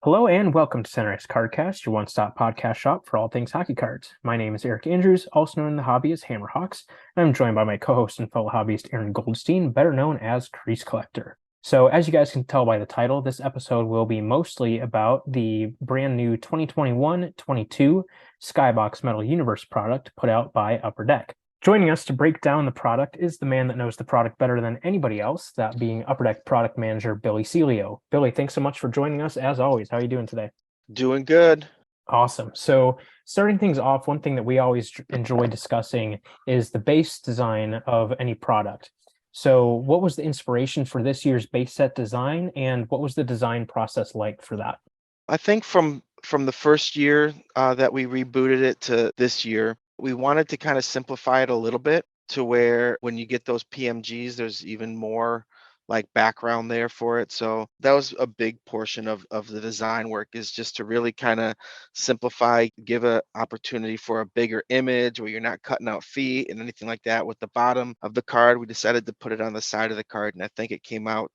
Hello and welcome to CenterX Cardcast, your one-stop podcast shop for all things hockey cards. My name is Eric Andrews, also known in the hobby as Hammerhawks, and I'm joined by my co-host and fellow hobbyist Aaron Goldstein, better known as Crease Collector. So, as you guys can tell by the title, this episode will be mostly about the brand new 2021-22 Skybox Metal Universe product put out by Upper Deck. Joining us to break down the product is the man that knows the product better than anybody else, that being Upper Deck product manager Billy Celio. Billy, thanks so much for joining us as always. How are you doing today? Doing good. Awesome. So, starting things off, one thing that we always enjoy discussing is the base design of any product. So, what was the inspiration for this year's base set design, and what was the design process like for that? I think from the first year that we rebooted it to this year, we wanted to kind of simplify it a little bit to where when you get those PMGs, there's even more like background there for it. So that was a big portion of the design work is just to really kind of simplify, give a opportunity for a bigger image where you're not cutting out feet and anything like that. With the bottom of the card, we decided to put it on the side of the card, and I think it came out,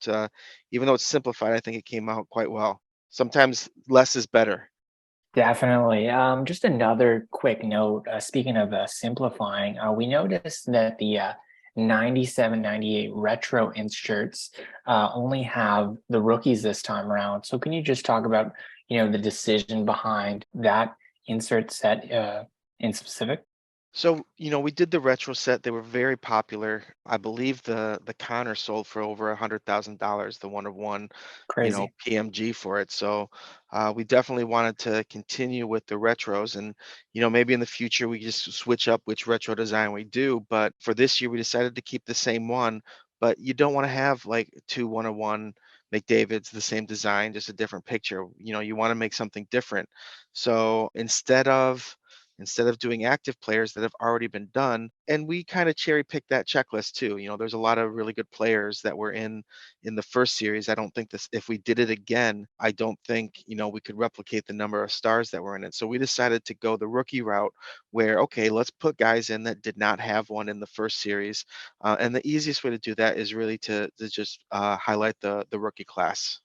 even though it's simplified, I think it came out quite well. Sometimes less is better. Definitely. Just another quick note. Speaking of simplifying, we noticed that the 97, 98 retro inserts only have the rookies this time around. So can you just talk about, the decision behind that insert set in specific? So, we did the retro set. They were very popular. I believe the Connor sold for over $100,000, the one of one, Crazy. PMG for it. So, we definitely wanted to continue with the retros, and maybe in the future we just switch up which retro design we do. But for this year, we decided to keep the same one. But you don't want to have like two one of one McDavid's the same design, just a different picture. You want to make something different. So instead of doing active players that have already been done, and we kind of cherry pick that checklist too. There's a lot of really good players that were in the first series. I don't think this, if we did it again, I don't think we could replicate the number of stars that were in it. So we decided to go the rookie route where, okay, let's put guys in that did not have one in the first series, and the easiest way to do that is really to just highlight the rookie class.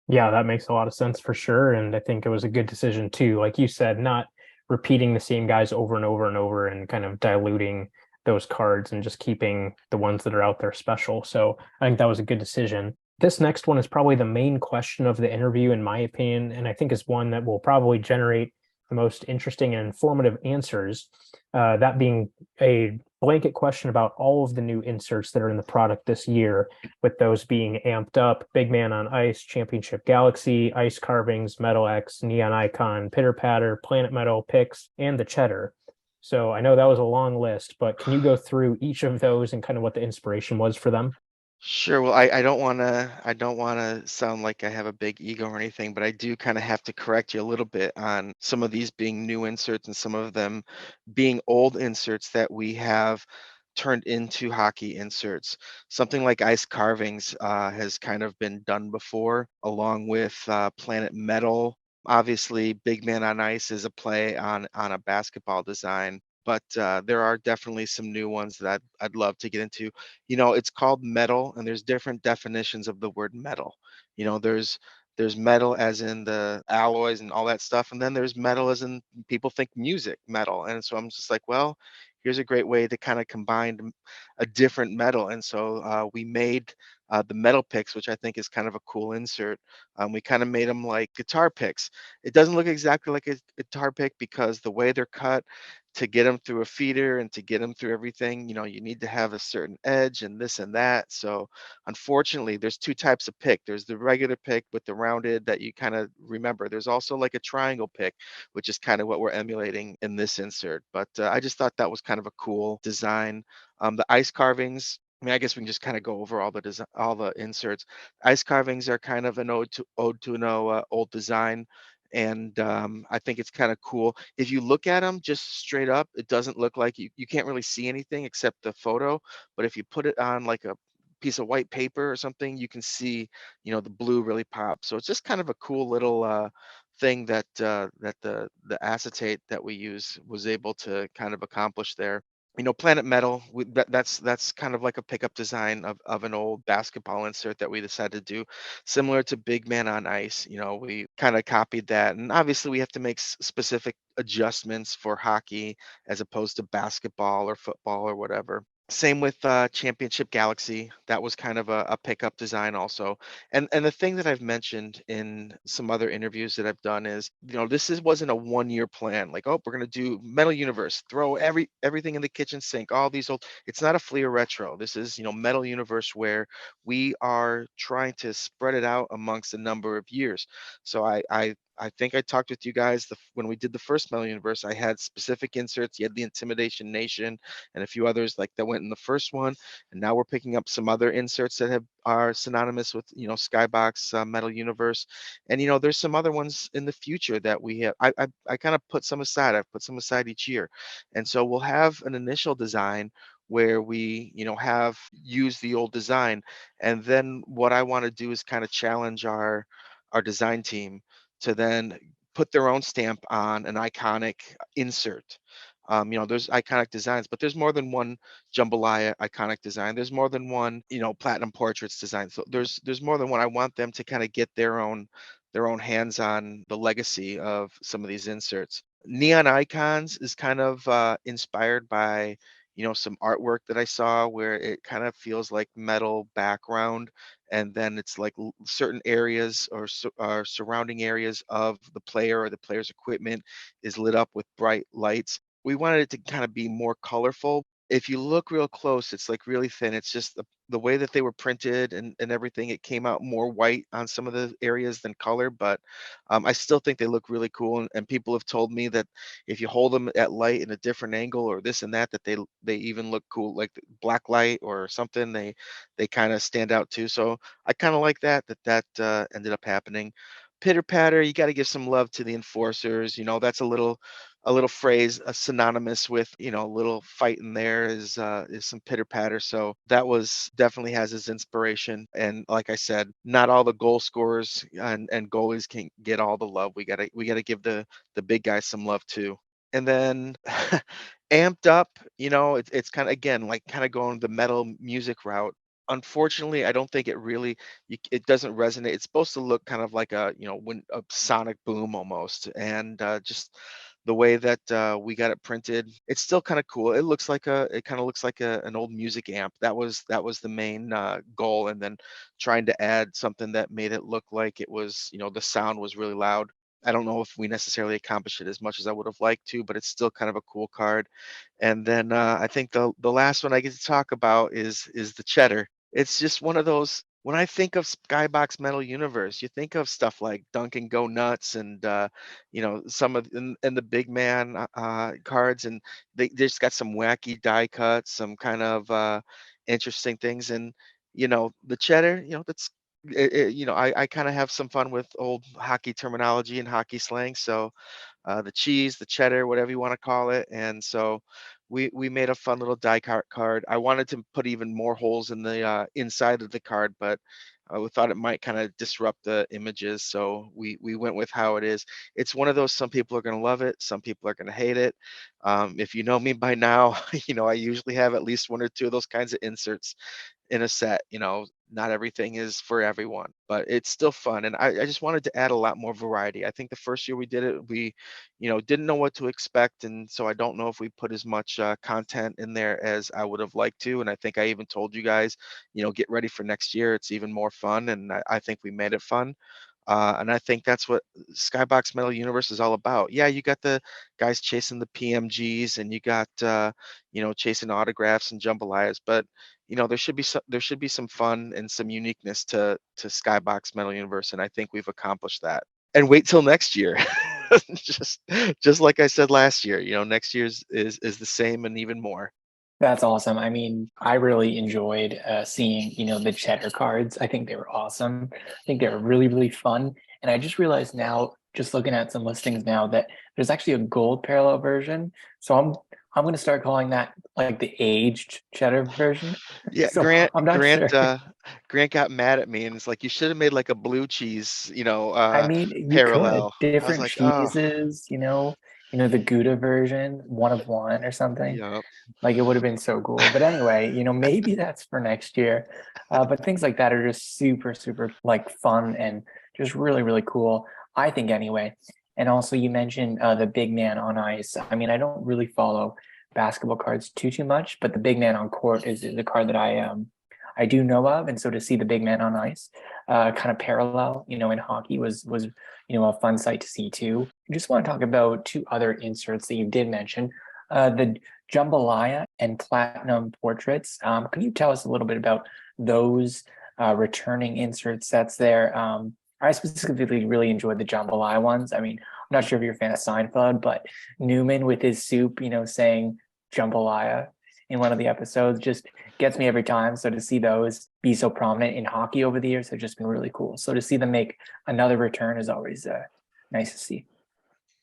Yeah, that makes a lot of sense for sure. And I think it was a good decision too. Like you said, not repeating the same guys over and over and over and kind of diluting those cards and just keeping the ones that are out there special. So I think that was a good decision. This next one is probably the main question of the interview, in my opinion, and I think is one that will probably generate the most interesting and informative answers. That being a blanket question about all of the new inserts that are in the product this year, with those being Amped Up, Big Man on Ice, Championship Galaxy, Ice Carvings, Metal X, Neon Icon, Pitter Patter, Planet Metal, Pix, and the Cheddar. So I know that was a long list, but can you go through each of those and kind of what the inspiration was for them? Sure. Well, I don't want to sound like I have a big ego or anything, but I do kind of have to correct you a little bit on some of these being new inserts and some of them being old inserts that we have turned into hockey inserts. Something like ice carvings has kind of been done before, along with Planet Metal. Obviously, Big Man on Ice is a play on a basketball design, but there are definitely some new ones that I'd love to get into. It's called metal, and there's different definitions of the word metal. There's metal as in the alloys and all that stuff, and then there's metal as in people think music metal. And so I'm just like, well, here's a great way to kind of combine a different metal. And so we made the metal picks, which I think is kind of a cool insert. We kind of made them like guitar picks. It doesn't look exactly like a guitar pick because the way they're cut, to get them through a feeder and to get them through everything, you need to have a certain edge and this and that. So unfortunately, there's two types of pick. There's the regular pick with the rounded that you kind of remember. There's also like a triangle pick, which is kind of what we're emulating in this insert. But I just thought that was kind of a cool design. The ice carvings, I mean, I guess we can just kind of go over all the design, all the inserts. Ice carvings are kind of an ode to an old design, and I think it's kind of cool. If you look at them just straight up, it doesn't look like you can't really see anything except the photo. But if you put it on like a piece of white paper or something, you can see, the blue really pop. So it's just kind of a cool little thing that the acetate that we use was able to kind of accomplish there. Planet Metal, that's kind of like a pickup design of an old basketball insert that we decided to do, similar to Big Man on Ice. We kind of copied that, and obviously we have to make specific adjustments for hockey as opposed to basketball or football or whatever. Same with Championship Galaxy. That was kind of a pickup design also. And the thing that I've mentioned in some other interviews that I've done is, this wasn't a 1 year plan. Like, oh, we're gonna do Metal Universe, throw everything in the kitchen sink, all these old. It's not a Fleer retro. This is, Metal Universe, where we are trying to spread it out amongst a number of years. So I think I talked with you guys when we did the first Metal Universe. I had specific inserts. You had the Intimidation Nation and a few others like that went in the first one, and now we're picking up some other inserts that are synonymous with Skybox Metal Universe, and there's some other ones in the future that we have. I kind of put some aside. I've put some aside each year, and so we'll have an initial design where we have used the old design, and then what I want to do is kind of challenge our design team to then put their own stamp on an iconic insert. There's iconic designs, but there's more than one jambalaya iconic design. There's more than one, platinum portraits design. So there's more than one. I want them to kind of get their own hands on the legacy of some of these inserts. Neon Icons is kind of inspired by, some artwork that I saw where it kind of feels like metal background, and then it's like certain areas or surrounding areas of the player or the player's equipment is lit up with bright lights. We wanted it to kind of be more colorful. If you look real close, it's like really thin. It's just the way that they were printed and everything. It came out more white on some of the areas than color, but I still think they look really cool. And people have told me that if you hold them at light in a different angle or this and that, that they even look cool, like the black light or something. They kind of stand out too. So I kind of like that ended up happening. Pitter patter, you got to give some love to the enforcers. That's a little phrase synonymous with a little fight in there is some pitter patter. So that was definitely has his inspiration. And like I said, not all the goal scorers and goalies can get all the love. We gotta give the big guys some love too. And then amped up, it's kind of, again, like kind of going the metal music route. Unfortunately, I don't think it doesn't resonate. It's supposed to look kind of like when a sonic boom almost, and just the way that we got it printed, it's still kind of cool. It kind of looks like an old music amp. That was the main goal, and then trying to add something that made it look like it was, the sound was really loud. I don't know if we necessarily accomplished it as much as I would have liked to, but it's still kind of a cool card. And then I think the last one I get to talk about is the cheddar. It's just one of those. When I think of Skybox Metal Universe, you think of stuff like Duncan Go Nuts and some of and the Big Man cards, and they just got some wacky die cuts, some kind of interesting things, and the cheddar. That's I kind of have some fun with old hockey terminology and hockey slang, so the cheese, the cheddar, whatever you want to call it. And so we made a fun little die card. I wanted to put even more holes in the inside of the card, but we thought it might kind of disrupt the images, so we went with how it is. It's one of those. Some people are going to love it, some people are going to hate it. If you know me by now, I usually have at least one or two of those kinds of inserts in a set. Not everything is for everyone, but it's still fun. And I just wanted to add a lot more variety. I think the first year we did it, we, didn't know what to expect. And so I don't know if we put as much content in there as I would have liked to. And I think I even told you guys, get ready for next year. It's even more fun. And I think we made it fun. And I think that's what Skybox Metal Universe is all about. Yeah, you got the guys chasing the PMGs, and you got chasing autographs and jambalayas, but there should be some fun and some uniqueness to Skybox Metal Universe, and I think we've accomplished that. And wait till next year. just like I said last year, next year's is the same and even more. That's awesome. I mean, I really enjoyed seeing, the cheddar cards. I think they were awesome. I think they were really, really fun. And I just realized now, just looking at some listings now, that there's actually a gold parallel version. So I'm going to start calling that like the aged cheddar version. Yeah, So Grant I'm not Grant sure. Grant got mad at me, and it's like, you should have made like a blue cheese, I mean, you could parallel. I was different like, oh, cheeses, the Gouda version, 1 of 1 or something. Yep. Like it would have been so cool. But anyway, maybe that's for next year. But things like that are just super, super like fun and just really, really cool, I think anyway. And also you mentioned the big man on ice. I mean, I don't really follow basketball cards too much, but the big man on court is the card that I do know of. And so to see the big man on ice kind of parallel, in hockey was a fun sight to see too. I just want to talk about 2 other inserts that you did mention. The jambalaya and platinum portraits. Can you tell us a little bit about those returning insert sets there? I specifically really enjoyed the jambalaya ones. I mean, I'm not sure if you're a fan of Seinfeld, but Newman with his soup, saying jambalaya in one of the episodes just gets me every time. So to see those be so prominent in hockey over the years have just been really cool. So to see them make another return is always nice to see.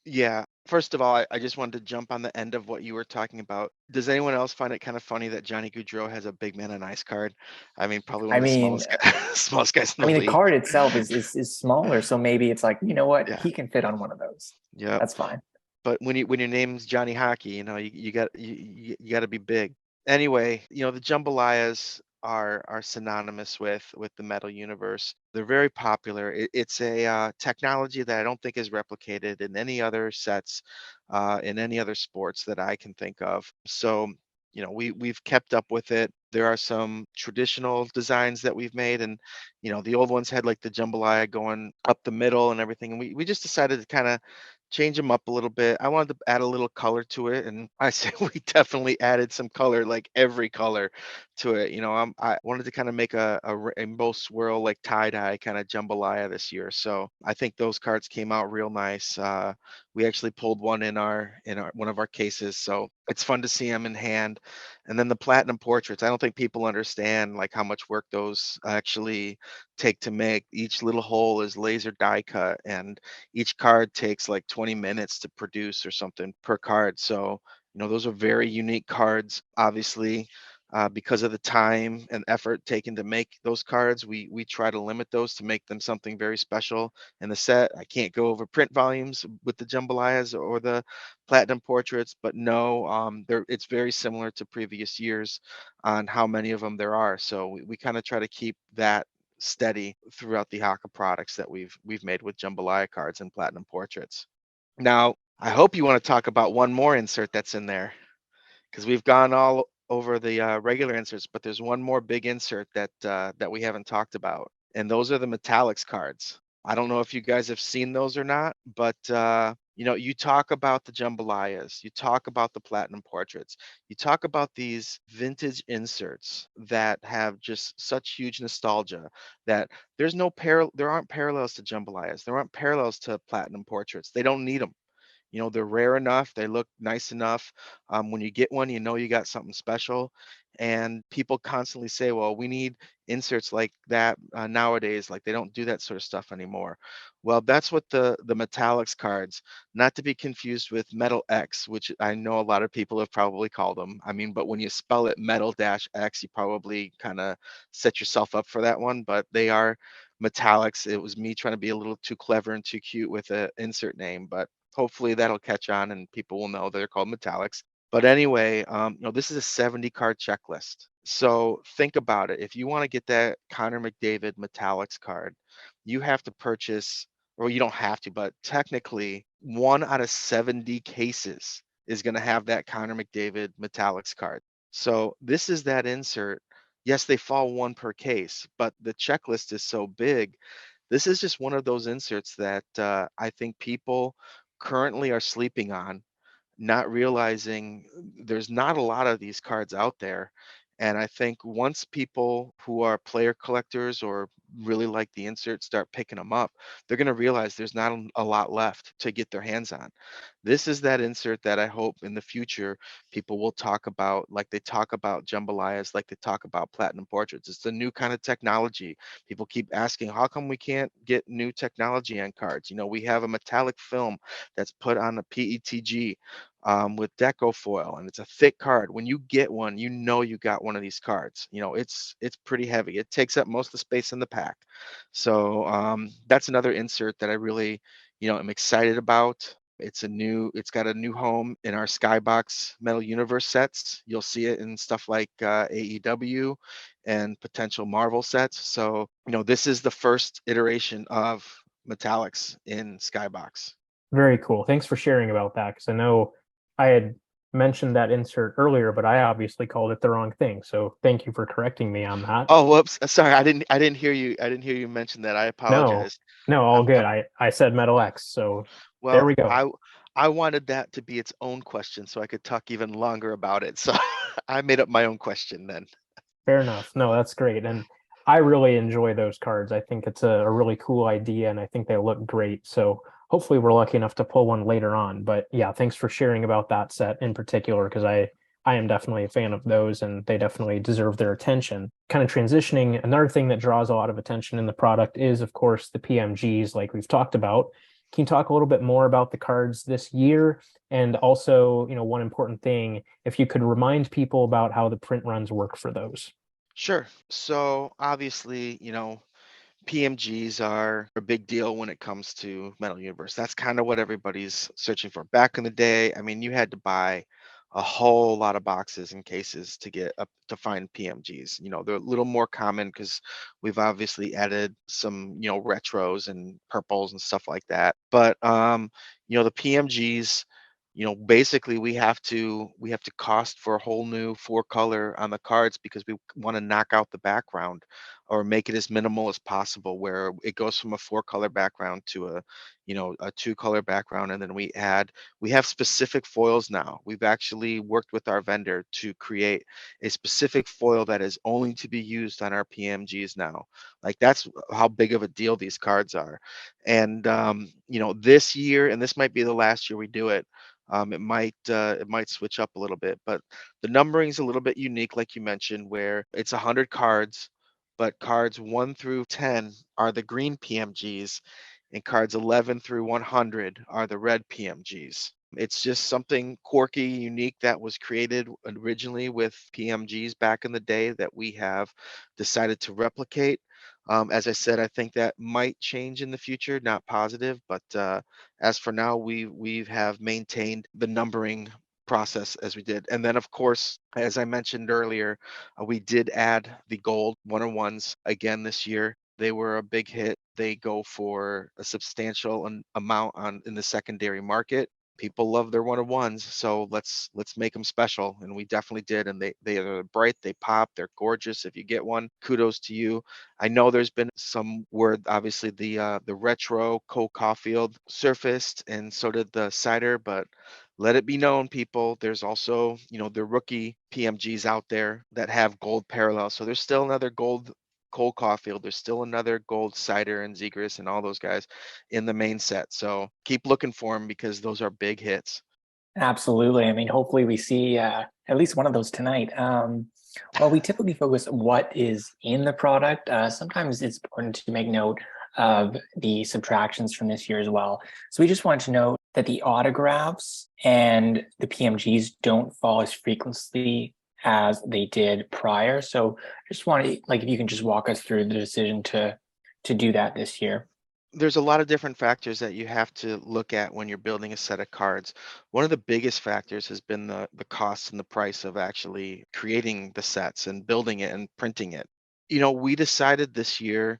Yeah. First of all, I just wanted to jump on the end of what you were talking about. Does anyone else find it kind of funny that Johnny Gaudreau has a big man on ice card? I mean, probably one I of the mean, smallest smallest guys in I the mean, the league. card itself is smaller, so maybe it's like, you know what, Yeah. he can fit on one of those. Yep. That's fine. But when your name's Johnny Hockey, you got to be big. Anyway, the jambalayas are synonymous with the metal universe. They're very popular. It's a technology that I don't think is replicated in any other sets, in any other sports that I can think of. So, we've kept up with it. There are some traditional designs that we've made, and the old ones had like the jambalaya going up the middle and everything. And we just decided to kind of change them up a little bit. I wanted to add a little color to it, and I say we definitely added some color, like every color to it. I wanted to kind of make a rainbow swirl, like tie dye kind of jambalaya this year. So I think those cards came out real nice. We actually pulled one in our one of our cases, so it's fun to see them in hand. And then the platinum portraits. I don't think people understand like how much work those actually take to make. Each little hole is laser die cut, and each card takes like 20 minutes to produce or something per card. So, those are very unique cards. Obviously, because of the time and effort taken to make those cards, we try to limit those to make them something very special in the set. I can't go over print volumes with the jambalayas or the platinum portraits, but no, it's very similar to previous years on how many of them there are. So we kind of try to keep that steady throughout the Haka products that we've made with jambalaya cards and platinum portraits. Now, I hope you want to talk about one more insert that's in there, because we've gone all over the regular inserts, but there's one more big insert that we haven't talked about, and those are the metallics cards. I don't know if you guys have seen those or not, but you talk about the jambalayas, you talk about the platinum portraits, you talk about these vintage inserts that have just such huge nostalgia that there aren't parallels to jambalayas, there aren't parallels to platinum portraits. They don't need them. They're rare enough, they look nice enough. When you get one, you got something special. And people constantly say, well, we need inserts like that nowadays. Like they don't do that sort of stuff anymore. Well, that's what the metallics cards, not to be confused with Metal X, which I know a lot of people have probably called them. I mean, but when you spell it Metal Dash X, you probably kind of set yourself up for that one. But they are metallics. It was me trying to be a little too clever and too cute with an insert name, but hopefully that'll catch on and people will know they're called metallics. But anyway, this is a 70 card checklist. So think about it. If you want to get that Connor McDavid metallics card, you have to purchase, or you don't have to, but technically 1 out of 70 cases is going to have that Connor McDavid metallics card. So this is that insert. Yes, they fall one per case, but the checklist is so big. This is just one of those inserts that I think people currently are sleeping on, not realizing there's not a lot of these cards out there. And I think once people who are player collectors or really like the insert start picking them up, they're going to realize there's not a lot left to get their hands on. This is that insert that I hope in the future people will talk about, like they talk about jambalayas, like they talk about platinum portraits. It's a new kind of technology. People keep asking, how come we can't get new technology on cards? We have a metallic film that's put on a PETG with deco foil, and it's a thick card. When you get one, you got one of these cards. It's pretty heavy. It takes up most of the space in the pack. So that's another insert that I really, am excited about. It's got a new home in our Skybox Metal Universe sets. You'll see it in stuff like AEW and potential Marvel sets. So, this is the first iteration of metallics in Skybox. Very cool. Thanks for sharing about that, because I know I had mentioned that insert earlier, but I obviously called it the wrong thing. So thank you for correcting me on that. Oh, whoops. Sorry, I didn't hear you. I didn't hear you mention that. I No, apologize. no, all I'm, good. I'm I said Metal X, so there well, we go. I wanted that to be its own question so I could talk even longer about it. So I made up my own question then. Fair enough. No, that's great. And I really enjoy those cards. I think it's a really cool idea and I think they look great. So hopefully we're lucky enough to pull one later on. But yeah, thanks for sharing about that set in particular, because I am definitely a fan of those and they definitely deserve their attention. Kind of transitioning, another thing that draws a lot of attention in the product is, of course, the PMGs, like we've talked about. Can you talk a little bit more about the cards this year? And also, one important thing, if you could remind people about how the print runs work for those. Sure. So obviously, PMGs are a big deal when it comes to Metal Universe. That's kind of what everybody's searching for. Back in the day, I mean, you had to buy a whole lot of boxes and cases to get up to find PMGs. They're a little more common because we've obviously added some, retros and purples and stuff like that. But the PMGs, basically we have to cost for a whole new four color on the cards because we want to knock out the background or make it as minimal as possible where it goes from a four color background to a two color background, and then we have specific foils now. We've actually worked with our vendor to create a specific foil that is only to be used on our PMGs now. Like, that's how big of a deal these cards are. And this year, and this might be the last year we do it, it might switch up a little bit, but the numbering is a little bit unique, like you mentioned, where it's 100 cards, but cards 1 through 10 are the green PMGs, and cards 11 through 100 are the red PMGs. It's just something quirky, unique that was created originally with PMGs back in the day that we have decided to replicate. As I said, I think that might change in the future, not positive, but as for now, we have maintained the numbering process as we did. And then, of course, as I mentioned earlier, we did add the gold one-on-ones again this year. They were a big hit. They go for a substantial amount in the secondary market. People love their one-on-ones, so let's make them special, and we definitely did. And they are bright, they pop, they're gorgeous. If you get one, kudos to you. I know there's been some word, obviously the retro Cole Caulfield surfaced, and so did the cider, but let it be known, people, there's also, the rookie PMGs out there that have gold parallels. So there's still another gold Cole Caulfield. There's still another gold cider and Zegras and all those guys in the main set. So keep looking for them because those are big hits. Absolutely. I mean, hopefully we see at least one of those tonight. Well, we typically focus on what is in the product. Sometimes it's important to make note of the subtractions from this year as well. So we just want to note that the autographs and the PMGs don't fall as frequently as they did prior. So just want to, like, if you can just walk us through the decision to do that this year. There's a lot of different factors that you have to look at when you're building a set of cards. One of the biggest factors has been the cost and the price of actually creating the sets and building it and printing it. We decided this year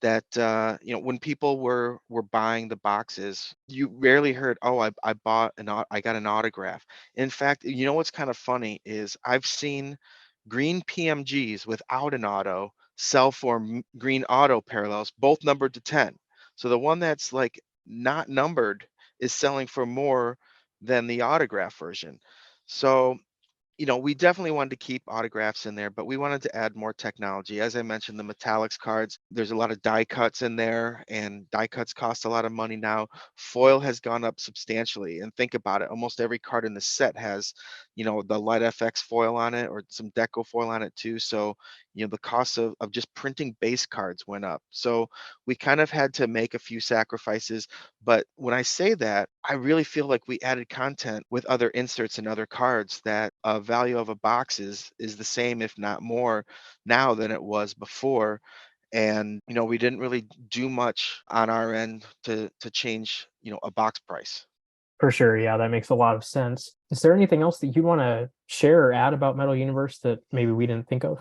that when people were buying the boxes, you rarely heard, "Oh, I bought I got an autograph." In fact, what's kind of funny is I've seen green PMGs without an auto sell for green auto parallels, both numbered to 10. So the one that's like not numbered is selling for more than the autograph version. So we definitely wanted to keep autographs in there, but we wanted to add more technology. As I mentioned, the metallics cards, there's a lot of die cuts in there, and die cuts cost a lot of money now. Foil has gone up substantially, and think about it, almost every card in the set has, the Light FX foil on it or some deco foil on it too. So, the cost of just printing base cards went up. So we kind of had to make a few sacrifices. But when I say that, I really feel like we added content with other inserts and other cards that value of a box is the same, if not more, now than it was before. And we didn't really do much on our end to change a box price. For sure. Yeah, that makes a lot of sense. Is there anything else that you want to share or add about Metal Universe that maybe we didn't think of?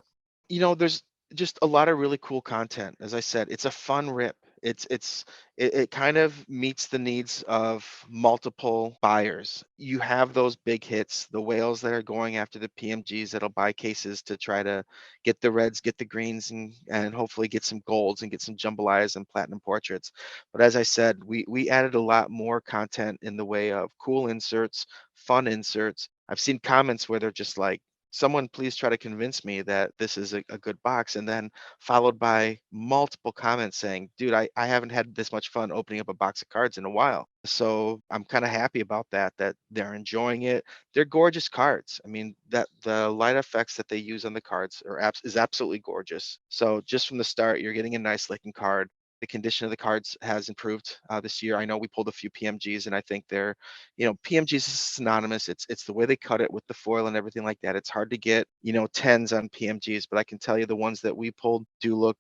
There's just a lot of really cool content. As I said, it's a fun rip. It kind of meets the needs of multiple buyers. You have those big hits, the whales that are going after the PMGs that'll buy cases to try to get the reds, get the greens, and hopefully get some golds and get some jambalayas and platinum portraits. But as I said, we added a lot more content in the way of cool inserts, fun inserts. I've seen comments where they're just like, someone please try to convince me that this is a good box, and then followed by multiple comments saying, dude, I haven't had this much fun opening up a box of cards in a while. So I'm kind of happy about that they're enjoying it. They're gorgeous cards. I mean, that the light effects that they use on the cards is absolutely gorgeous. So just from the start, you're getting a nice looking card. The condition of the cards has improved this year. I know we pulled a few PMGs, and I think they're, PMGs is synonymous. It's the way they cut it with the foil and everything like that. It's hard to get, tens on PMGs, but I can tell you the ones that we pulled do look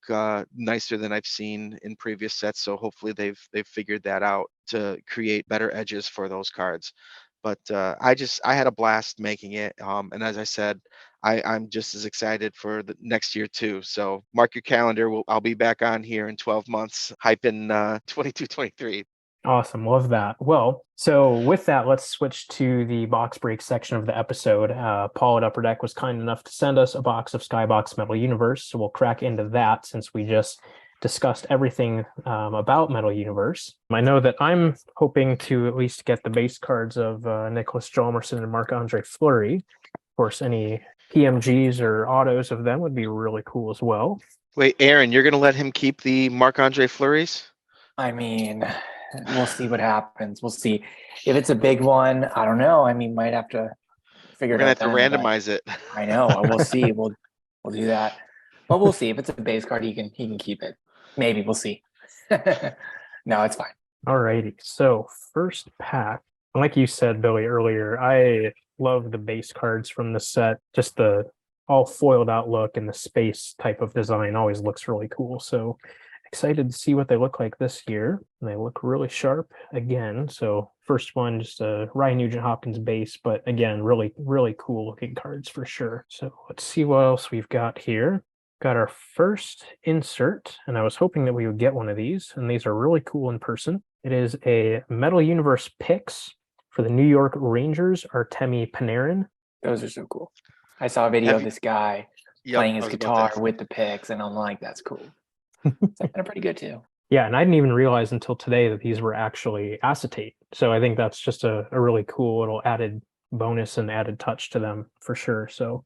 nicer than I've seen in previous sets. So hopefully they've figured that out to create better edges for those cards. But I had a blast making it. And as I said, I'm just as excited for the next year too. So mark your calendar. I'll be back on here in 12 months, hyping 22, 23. Awesome. Love that. Well, so with that, let's switch to the box break section of the episode. Paul at Upper Deck was kind enough to send us a box of Skybox Metal Universe. So we'll crack into that since we just discussed everything about Metal Universe. I know that I'm hoping to at least get the base cards of Nicholas Jalmerson and Marc-Andre Fleury. Of course, any PMGs or autos of them would be really cool as well. Wait, Aaron, you're going to let him keep the Marc-Andre Fleury's? I mean, we'll see what happens. We'll see. If it's a big one, I don't know. I mean, might have to figure We're it going out to have then, to randomize it. I know. We'll see. We'll do that. But we'll see. If it's a base card, he can keep it. Maybe. We'll see. No, it's fine. All righty. So first pack, like you said, Billy, earlier, I love the base cards from the set. Just the all foiled out look and the space type of design always looks really cool. So excited to see what they look like this year. And they look really sharp again. So first one, just a Ryan Nugent Hopkins base, but again, really, really cool looking cards for sure. So let's see what else we've got here. Got our first insert, and I was hoping that we would get one of these, and these are really cool in person. It is a Metal Universe picks for the New York Rangers, Artemi Panarin. Those are so cool. I saw a video of this guy playing his guitar with the picks, and I'm like, that's cool. They're pretty good too. Yeah, and I didn't even realize until today that these were actually acetate. So I think that's just a really cool little added bonus and added touch to them for sure. So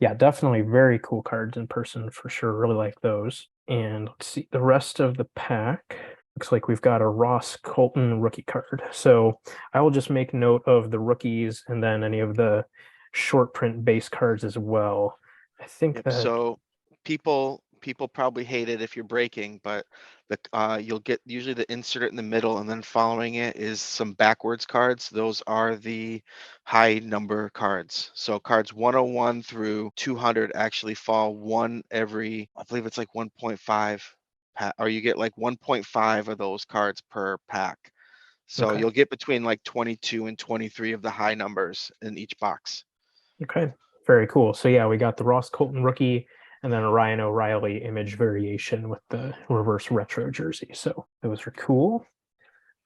yeah, definitely very cool cards in person for sure. Really like those. And let's see, the rest of the pack looks like we've got a Ross Colton rookie card. So I will just make note of the rookies and then any of the short print base cards as well. I think that so people probably hate it if you're breaking, but you'll get usually the insert it in the middle, and then following it is some backwards cards. Those are the high number cards. So cards 101 through 200 actually fall one every, I believe it's like 1.5 or you get like 1.5 of those cards per pack. So Okay. you'll get between like 22 and 23 of the high numbers in each box. Okay, very cool. So yeah, we got the Ross Colton rookie and then a Ryan O'Reilly image variation with the reverse retro jersey. So those are cool.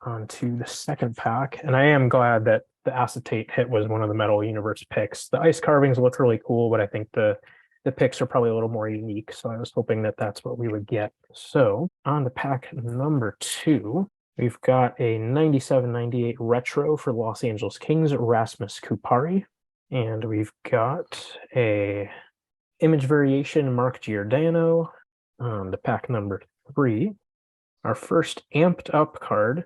On to the second pack. And I am glad that the acetate hit was one of the Metal Universe picks. The ice carvings look really cool, but I think the picks are probably a little more unique. So I was hoping that that's what we would get. So on to pack number 2, we've got a 97-98 retro for Los Angeles Kings, Rasmus Kupari. And we've got a image variation, Mark Giordano. On to pack number 3, our first amped up card.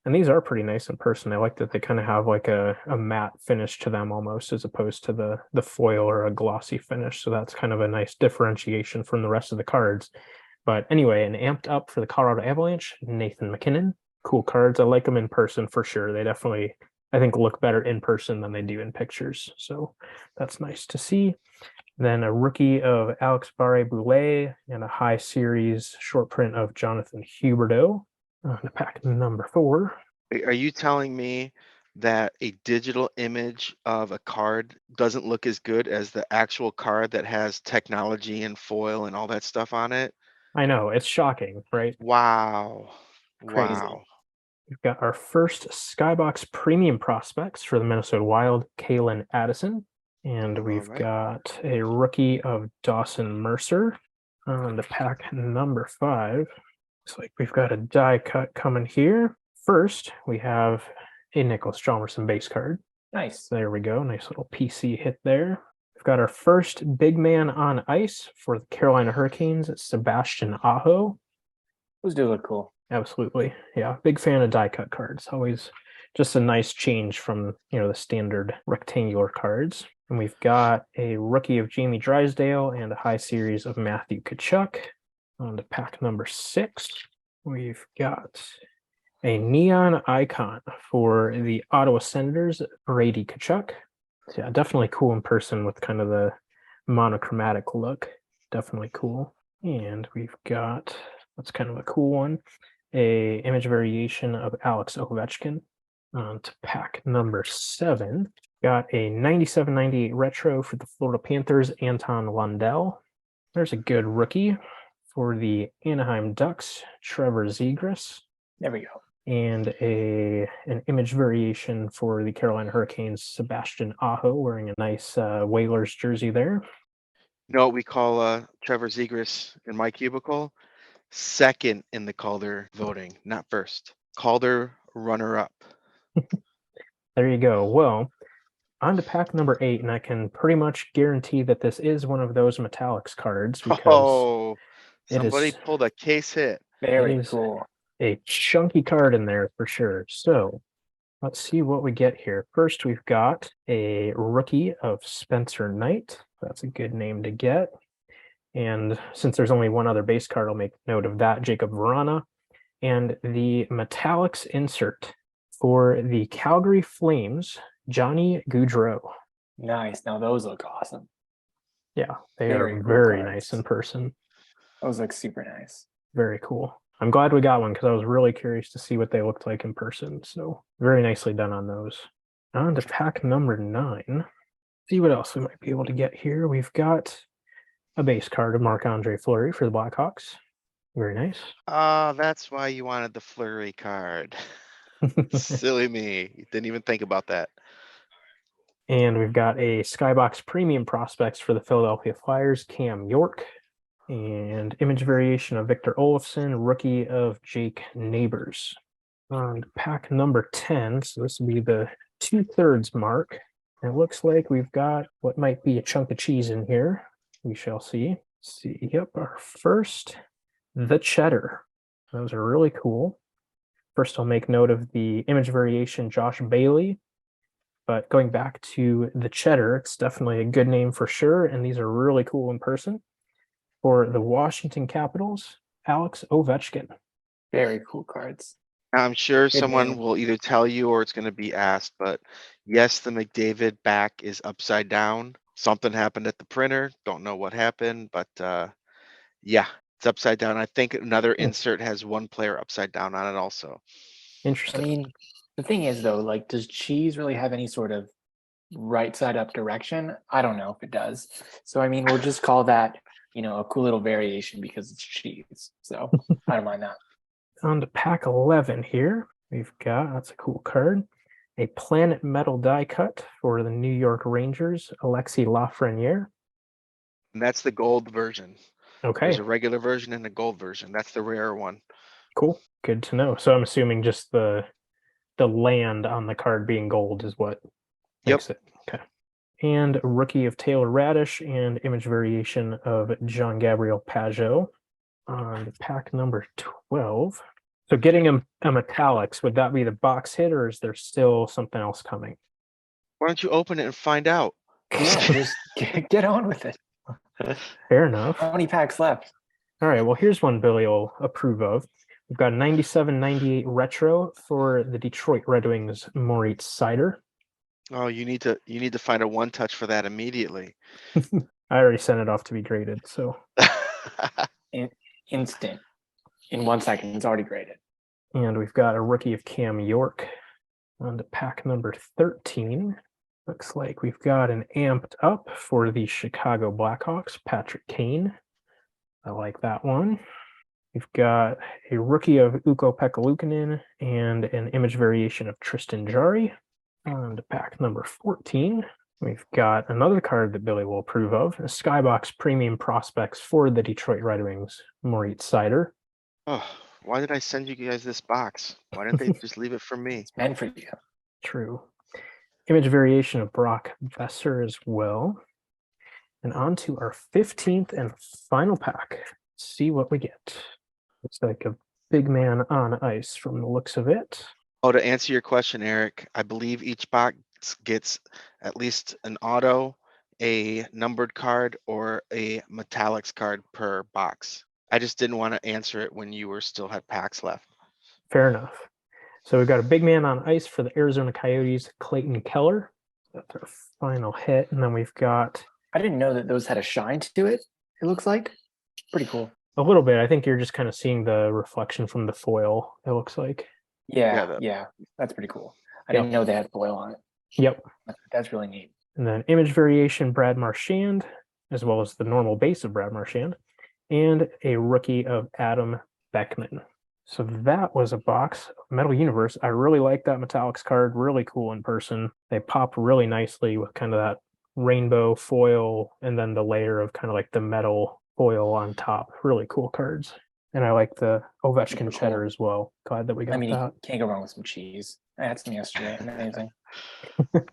And these are pretty nice in person. I like that they kind of have like a matte finish to them almost, as opposed to the foil or a glossy finish. So that's kind of a nice differentiation from the rest of the cards. But anyway, an amped up for the Colorado Avalanche, Nathan MacKinnon. Cool cards. I like them in person for sure. They definitely, I think, look better in person than they do in pictures. So that's nice to see. Then a rookie of Alex Barré-Boulet and a high series short print of Jonathan Huberdeau. On to pack number 4. Are you telling me that a digital image of a card doesn't look as good as the actual card that has technology and foil and all that stuff on it? I know, it's shocking, right? Wow. Crazy. Wow. We've got our first Skybox premium prospects for the Minnesota Wild, Kalen Addison. And All we've right. got a rookie of Dawson Mercer on the pack number 5. Looks like we've got a die cut coming here. First, we have a Nicholas Chalmerson base card. Nice. There we go. Nice little PC hit there. We've got our first big man on ice for the Carolina Hurricanes, Sebastian Aho. Those do look cool. Absolutely. Yeah. Big fan of die cut cards. Always just a nice change from, the standard rectangular cards. And we've got a rookie of Jamie Drysdale and a high series of Matthew Tkachuk. On to pack number 6. We've got a neon icon for the Ottawa Senators, Brady Tkachuk. So yeah, definitely cool in person with kind of the monochromatic look. Definitely cool. And we've got, that's kind of a cool one, a image variation of Alex Ovechkin. On to pack number 7. Got a 97-98 retro for the Florida Panthers, Anton Lundell. There's a good rookie for the Anaheim Ducks, Trevor Zegras. There we go. And an image variation for the Carolina Hurricanes, Sebastian Aho, wearing a nice Whalers jersey there. You know what we call Trevor Zegras in my cubicle? Second in the Calder voting, not first. Calder runner-up. There you go. Well, on to pack number 8, and I can pretty much guarantee that this is one of those metallics cards because Oh, it somebody is pulled a case hit. Very cool. a chunky card in there for sure. So let's see what we get here. First, we've got a rookie of Spencer Knight. That's a good name to get. And since there's only one other base card, I'll make note of that, Jacob Verana. And the metallics insert for the Calgary Flames, Johnny Gaudreau. Nice. Now those look awesome. Yeah, they Very are cool very cards. nice in person. Those look super nice. Very cool. I'm glad we got one because I was really curious to see what they looked like in person. So very nicely done on those. On to pack number 9. See what else we might be able to get here. We've got a base card of Marc-Andre Fleury for the Blackhawks. Very nice. That's why you wanted the Flurry card. Silly me. Didn't even think about that. And we've got a Skybox Premium Prospects for the Philadelphia Flyers, Cam York. And image variation of Victor Olofsson, rookie of Jake Neighbors. On pack number 10, so this will be the 2/3 mark. And it looks like we've got what might be a chunk of cheese in here. We shall see. Let's see, yep, our first, the Cheddar. Those are really cool. First, I'll make note of the image variation, Josh Bailey. But going back to the Cheddar, it's definitely a good name for sure. And these are really cool in person. For the Washington Capitals, Alex Ovechkin. Very cool cards. I'm sure Good someone name. will either tell you or it's going to be asked, but yes, the McDavid back is upside down. Something happened at the printer. Don't know what happened, but yeah, it's upside down. I think another insert has one player upside down on it also. I Interesting. mean, the thing is though, like, does cheese really have any sort of right side up direction? I don't know if it does. So I mean, we'll just call that, a cool little variation because it's cheese. So I don't mind that. On to pack 11 here. We've got, that's a cool card, a Planet Metal die cut for the New York Rangers, Alexis Lafreniere. And that's the gold version. Okay, There's a regular version and a gold version. That's the rare one. cool. Good to know. So I'm assuming just the land on the card being gold is what makes it. Okay. And a rookie of Taylor Radish and image variation of Jean Gabriel Pajot on pack number 12. So getting a metallics, would that be the box hit or is there still something else coming? Why don't you open it and find out? Yeah, just get on with it. Fair enough. How many packs left? All right, well, here's one Billy will approve of. We've got a 97-98 retro for the Detroit Red Wings, Moritz Seider. Oh, you need to find a one touch for that immediately. I already sent it off to be graded, so. Instant. In 1 second, it's already graded. And we've got a rookie of Cam York. On to pack number 13. Looks like we've got an amped up for the Chicago Blackhawks, Patrick Kane. I like that one. We've got a rookie of Ukko-Pekka Luukkonen and an image variation of Tristan Jarry. On to pack number 14. We've got another card that Billy will approve of, a Skybox Premium Prospects for the Detroit Red Wings, Moritz Seider. Oh, why did I send you guys this box? Why didn't they just leave it for me? It's meant for you. True. Image variation of Brock Besser as well. And on to our 15th and final pack. Let's see what we get. Looks like a big man on ice from the looks of it. Oh, to answer your question, Eric, I believe each box gets at least an auto, a numbered card, or a metallics card per box. I just didn't want to answer it when you still had packs left. Fair enough. So we've got a big man on ice for the Arizona Coyotes, Clayton Keller. That's our final hit. And then we've got... I didn't know that those had a shine to it, it looks like. Pretty cool. A little bit. I think you're just kind of seeing the reflection from the foil, it looks like. Yeah, that's pretty cool. I didn't know they had foil on it. Yep. That's really neat. And then image variation, Brad Marchand, as well as the normal base of Brad Marchand, and a rookie of Adam Beckman. So that was a box of Metal Universe. I really like that Metallics card, really cool in person. They pop really nicely with kind of that rainbow foil and then the layer of kind of like the metal foil on top. Really cool cards. And I like the Ovechkin cheddar as well. Glad that we got that. You can't go wrong with some cheese. I had some yesterday. Amazing. It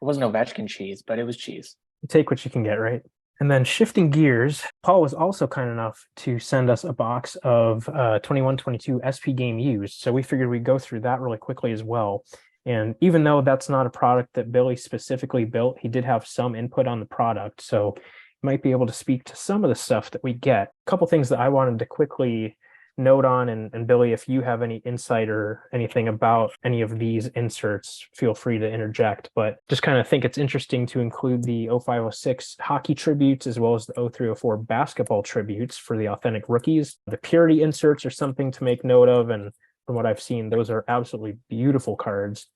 wasn't Ovechkin cheese, but it was cheese. You take what you can get, right? And then shifting gears, Paul was also kind enough to send us a box of 21-22 SP Game used. So we figured we'd go through that really quickly as well. And even though that's not a product that Billy specifically built, he did have some input on the product. So might be able to speak to some of the stuff that we get. A couple things that I wanted to quickly note on, and Billy, if you have any insight or anything about any of these inserts, feel free to interject, but just kind of think it's interesting to include the 0506 hockey tributes as well as the 0304 basketball tributes for the authentic rookies. The purity inserts are something to make note of, and from what I've seen, those are absolutely beautiful cards.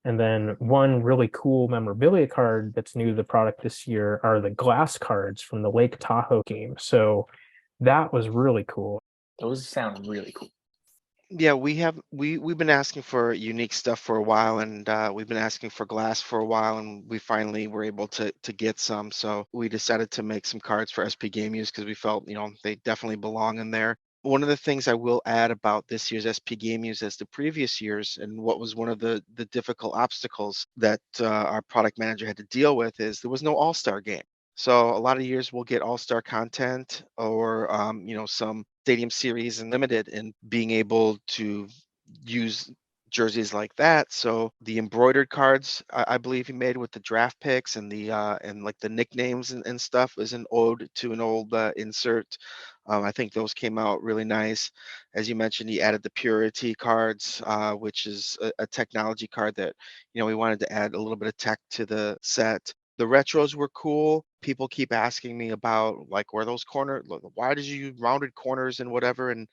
And then one really cool memorabilia card that's new to the product this year are the glass cards from the Lake Tahoe game. So that was really cool. Those sound really cool. Yeah, we've been asking for unique stuff for a while, and we've been asking for glass for a while, and we finally were able to get some. So we decided to make some cards for SP Game Use because we felt, they definitely belong in there. One of the things I will add about this year's SP Game Use as the previous years, and what was one of the difficult obstacles that our product manager had to deal with, is there was no All-Star game. So a lot of years we'll get All-Star content or some Stadium Series and limited, and being able to use jerseys like that. So the embroidered cards I believe he made with the draft picks and the and like the nicknames and stuff is an ode to an old insert. I think those came out really nice. As you mentioned, he added the Purity cards, which is a technology card that we wanted to add a little bit of tech to the set. The retros were cool. People keep asking me about like where those why did you use rounded corners and whatever? And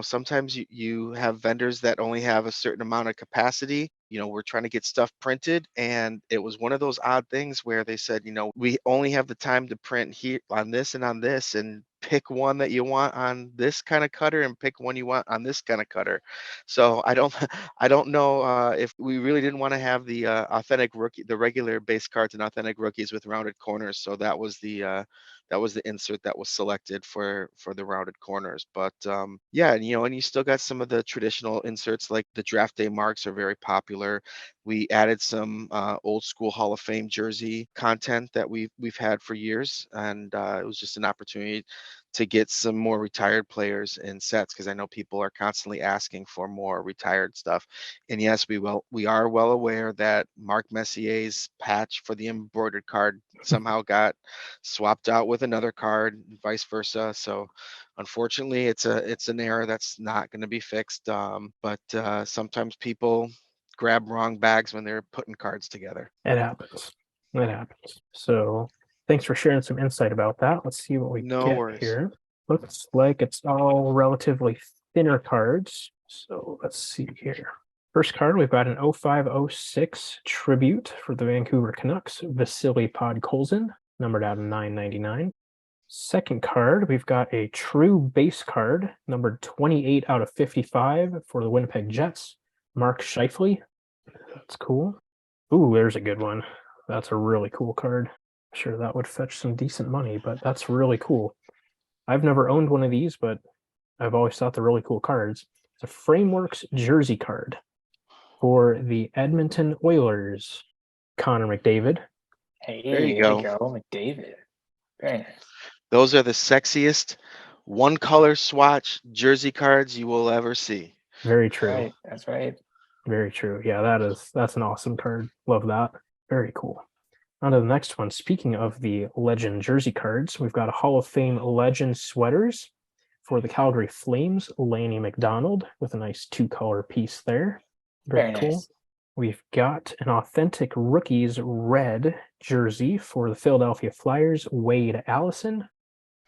sometimes you have vendors that only have a certain amount of capacity. We're trying to get stuff printed, and it was one of those odd things where they said, we only have the time to print here on this and on this, and pick one that you want on this kind of cutter and pick one you want on this kind of cutter. So I don't I don't know if we really didn't want to have the authentic rookie, the regular base cards and authentic rookies with rounded corners. So that was the insert that was selected for the rounded corners. But yeah, and you still got some of the traditional inserts, like the draft day marks are very popular. We added some old school Hall of Fame jersey content that we've had for years, and it was just an opportunity to get some more retired players in sets, because I know people are constantly asking for more retired stuff. And yes, we are well aware that Mark Messier's patch for the embroidered card somehow got swapped out with another card, and vice versa. So unfortunately, it's an error that's not going to be fixed. But sometimes people grab wrong bags when they're putting cards together. It happens. So thanks for sharing some insight about that. Let's see what we get here. Looks like it's all relatively thinner cards. So let's see here. First card, we've got an 0506 tribute for the Vancouver Canucks, Vasily Podkolzin, numbered out of 999. Second card, we've got a true base card, numbered 28 out of 55 for the Winnipeg Jets, Mark Scheifele. That's cool. Ooh, there's a good one. That's a really cool card. I'm sure that would fetch some decent money, but that's really cool. I've never owned one of these, but I've always thought they're really cool cards. It's a Frameworks jersey card for the Edmonton Oilers, Connor McDavid. Hey, There you there we go. go, McDavid. Very nice. Those are the sexiest one color swatch jersey cards you will ever see. Very true. Right, that's right. Very true. Yeah, that's an awesome card. Love that. Very cool. On to the next one. Speaking of the Legend jersey cards, we've got a Hall of Fame Legend sweaters for the Calgary Flames, Laney McDonald, with a nice 2-color piece there. Very cool. Nice. We've got an authentic rookies red jersey for the Philadelphia Flyers, Wade Allison.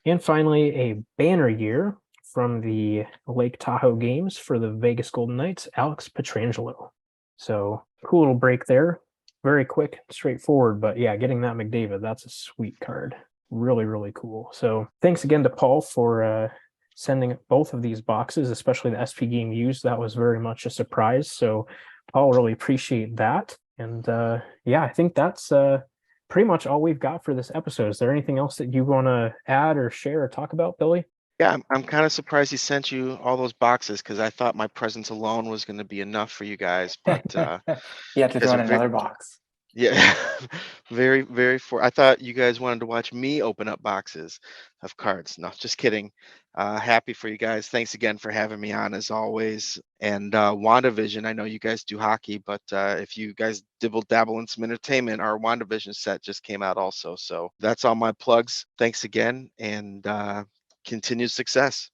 And finally, a banner year from the Lake Tahoe games for the Vegas Golden Knights, Alex Pietrangelo. So cool little break there. Very quick, straightforward, but yeah, getting that McDavid, that's a sweet card. Really, really cool. So thanks again to Paul for sending both of these boxes, especially the SP Game Used. That was very much a surprise. So Paul, really appreciate that. And yeah, I think that's pretty much all we've got for this episode. Is there anything else that you want to add or share or talk about, Billy? Yeah, I'm kind of surprised he sent you all those boxes because I thought my presence alone was going to be enough for you guys. But you have to throw in very, another box. yeah, very, very. I thought you guys wanted to watch me open up boxes of cards. No, just kidding. Happy for you guys. Thanks again for having me on as always. And WandaVision, I know you guys do hockey, but if you guys dibble dabble in some entertainment, our WandaVision set just came out also. So that's all my plugs. Thanks again, and continued success.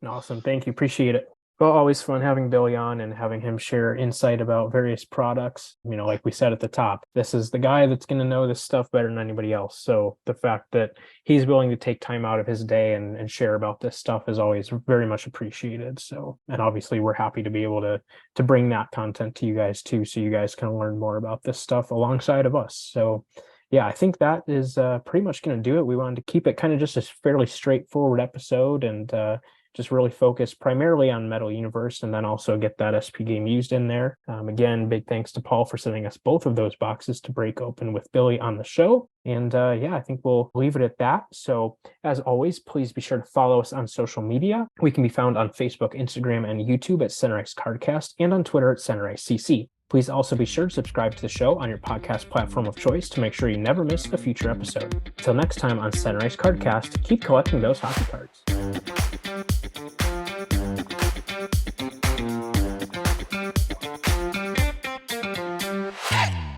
Awesome. Thank you. Appreciate it. Well, always fun having Billy on and having him share insight about various products. You know, like we said at the top, this is the guy that's going to know this stuff better than anybody else. So the fact that he's willing to take time out of his day and share about this stuff is always very much appreciated. So, and obviously we're happy to be able to bring that content to you guys too, so you guys can learn more about this stuff alongside of us. So yeah, I think that is pretty much going to do it. We wanted to keep it kind of just a fairly straightforward episode and just really focus primarily on Metal Universe and then also get that SP Game Used in there. Again, big thanks to Paul for sending us both of those boxes to break open with Billy on the show. And yeah, I think we'll leave it at that. So as always, please be sure to follow us on social media. We can be found on Facebook, Instagram, and YouTube at Center-Ice Cardcast and on Twitter at Center-Ice CC. Please also be sure to subscribe to the show on your podcast platform of choice to make sure you never miss a future episode. Until next time on Center-Ice Cardcast, keep collecting those hockey cards.